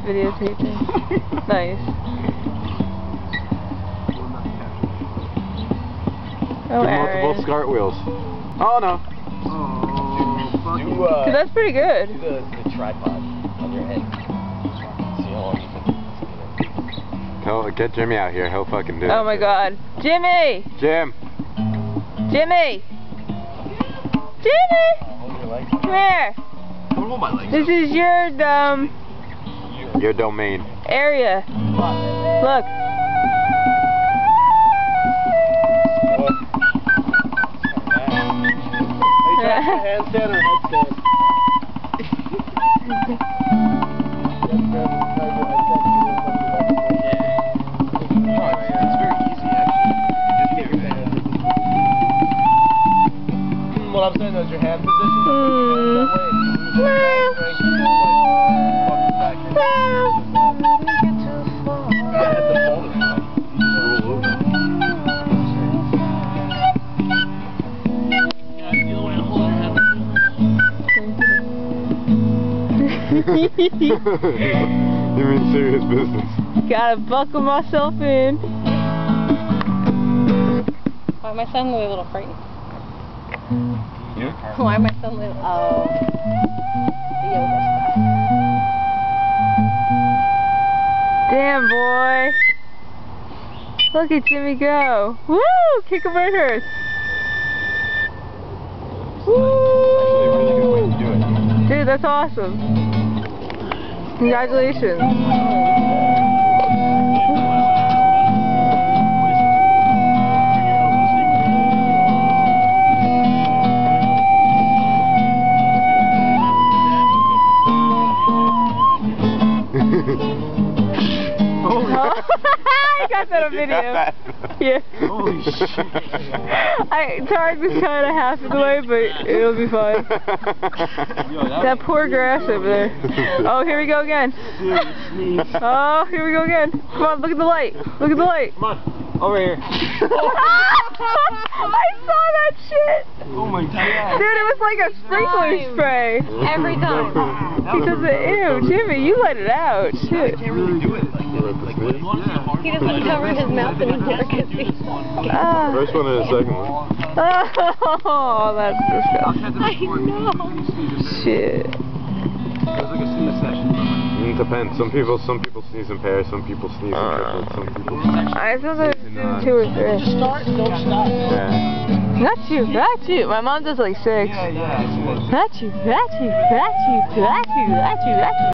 videotaping. Nice. Oh, Aaron. Multiple SCART wheels. Oh no. Dude, that's pretty good. Do the tripod on your head. See how long you can Get Jimmy out here. He'll fucking do it. Oh my god. Jimmy! Jim! Jimmy! Jimmy! Come here! Don't hold my legs. This is your, Your domain. area. Look. Handstand or headstand? What I'm saying is your hand position. You mean serious business? Gotta buckle myself in. Why am I sounding a little frightened? Yeah? Why am I sounding a little... Oh. The yoga stuff. Damn, boy. Look at Jimmy go. Woo! Kick a bird hurts. Actually, a really good way to do it. Dude, that's awesome. Congratulations. I got that on video. Yeah. Holy shit. It's hard to kind of half of the way, but it'll be fine. That poor grass over there. Oh, here we go again. Oh, here we go again. Come on, look at the light. Look at the light. Come on, over here. I saw that shit. Oh my god. Dude, it was like a sprinkler spray. Every time. Because ew, Jimmy, you let it out. Shit. I can't really do it like this. He doesn't cover his mouth anymore because he's... First one and the second one. Oh, that's disgusting. I know. Shit. It depends. Some people sneeze in pairs. Some people sneeze in triplets. Some people. I sometimes do 2 or 3. Just start, don't stop. Yeah. Not you, not you. My mom does like 6. Yeah. Not you, not you, not you, not you, not you, not you.